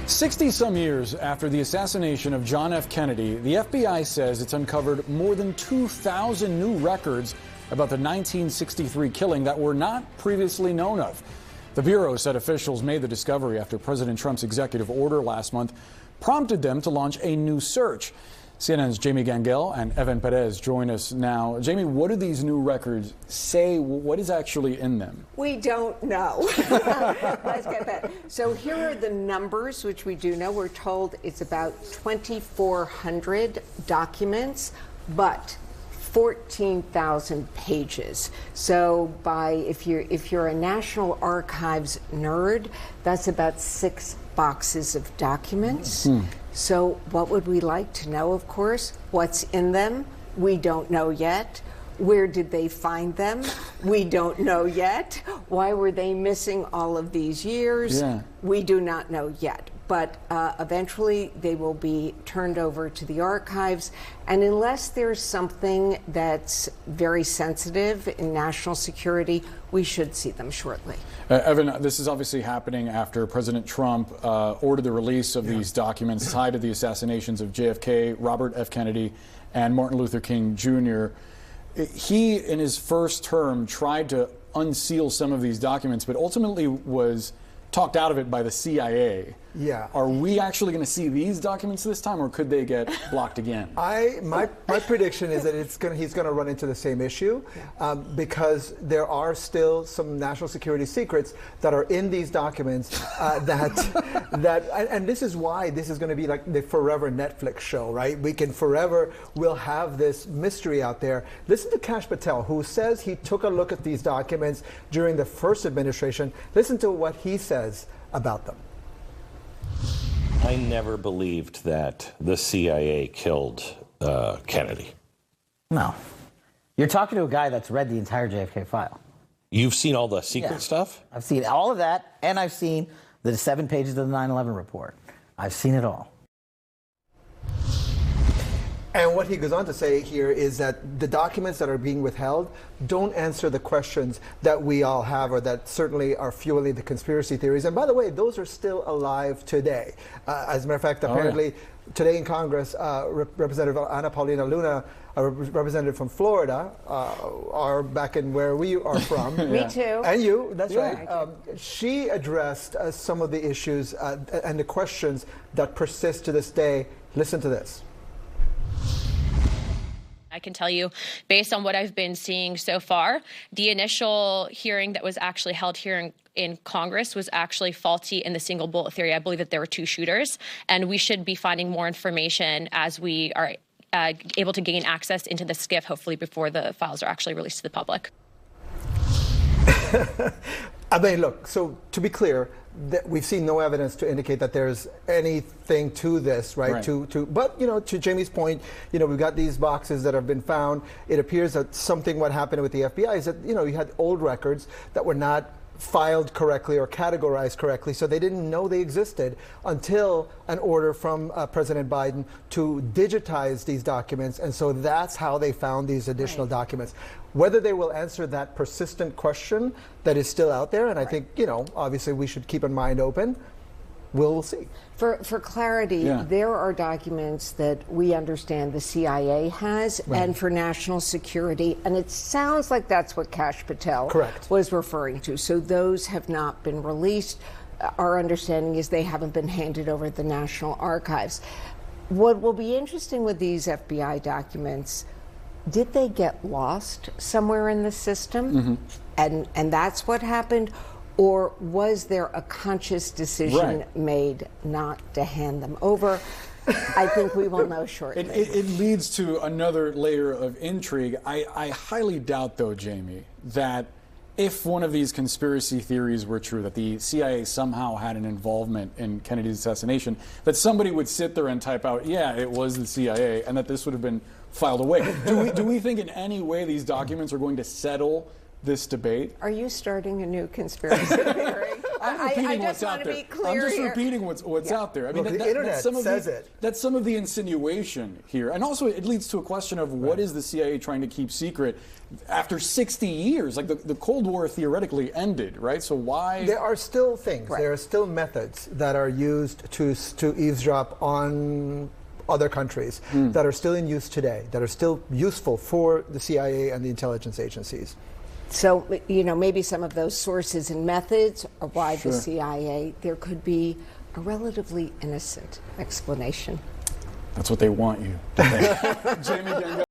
60-some years after the assassination of John F. Kennedy, the FBI says it's uncovered more than 2,000 new records about the 1963 killing that were not previously known of. The Bureau said officials made the discovery after President Trump's executive order last month prompted them to launch a new search. CNN's Jamie Gangel and Evan Perez join us now. Jamie, what do these new records say? What is actually in them? We don't know. Let's get that. So here are the numbers, which we do know. We're told it's about 2,400 documents, but 14,000 pages. So if you're a National Archives nerd, that's about 6 boxes of documents. So what would we like to know, of course? What's in them? We don't know yet. Where did they find them? We don't know yet. Why were they missing all of these years? We do not know yet. But eventually they will be turned over to the archives. And unless there's something that's very sensitive in national security, we should see them shortly. Evan, this is obviously happening after President Trump ordered the release of these documents tied to the assassinations of JFK, Robert F. Kennedy, and Martin Luther King Jr. He, in his first term, tried to unseal some of these documents, but ultimately was talked out of it by the CIA. Are we actually going to see these documents this time, or could they get blocked again? My prediction is that he's going to run into the same issue because there are still some national security secrets that are in these documents and this is why this is going to be like the forever Netflix show, right? We'll have this mystery out there. Listen to Kash Patel, who says he took a look at these documents during the first administration. Listen to what he says about them. I never believed that the CIA killed Kennedy. No. You're talking to a guy that's read the entire JFK file. You've seen all the secret stuff? I've seen all of that, and I've seen the 7 pages of the 9/11 report. I've seen it all. And what he goes on to say here is that the documents that are being withheld don't answer the questions that we all have, or that certainly are fueling the conspiracy theories. And by the way, those are still alive today. As a matter of fact, apparently today in Congress, Representative Ana Paulina Luna, a representative from Florida, are back in where we are from. Me too. And you, that's right. She addressed some of the issues and the questions that persist to this day. Listen to this. I can tell you, based on what I've been seeing so far, the initial hearing that was actually held here in Congress was actually faulty in the single bullet theory. I believe that there were 2 shooters, and we should be finding more information as we are able to gain access into the SCIF, hopefully before the files are actually released to the public. I mean, look, so to be clear, we've seen no evidence to indicate that there's anything to this, right? But, you know, to Jamie's point, you know, we've got these boxes that have been found. It appears that what happened with the FBI is that, you know, you had old records that were not filed correctly or categorized correctly, so they didn't know they existed until an order from President Biden to digitize these documents, and so that's how they found these additional documents. Whether they will answer that persistent question that is still out there, and I think, you know, obviously we should keep a mind open, we'll see. For clarity, there are documents that we understand the CIA has, and for national security, and it sounds like that's what Kash Patel was referring to. So those have not been released. Our understanding is they haven't been handed over to the National Archives. What will be interesting with these FBI documents, did they get lost somewhere in the system? And that's what happened? Or was there a conscious decision made not to hand them over? I think we will know shortly. It leads to another layer of intrigue. I highly doubt, though, Jamie, that if one of these conspiracy theories were true, that the CIA somehow had an involvement in Kennedy's assassination, that somebody would sit there and type out, yeah, it was the CIA, and that this would have been filed away. Do we think in any way these documents are going to settle this debate? Are you starting a new conspiracy theory? I'm repeating I what's just out want to there. be clear I'm just here. repeating what's out there. I mean, Look, the internet says it. That's some of the insinuation here, and also it leads to a question of what is the CIA trying to keep secret after 60 years? Like the Cold War theoretically ended, right? So why? There are still things. There are still methods that are used to eavesdrop on other countries that are still in use today, that are still useful for the CIA and the intelligence agencies. So, maybe some of those sources and methods are why the CIA, there could be a relatively innocent explanation. That's what they want you to think. Jamie Ganga.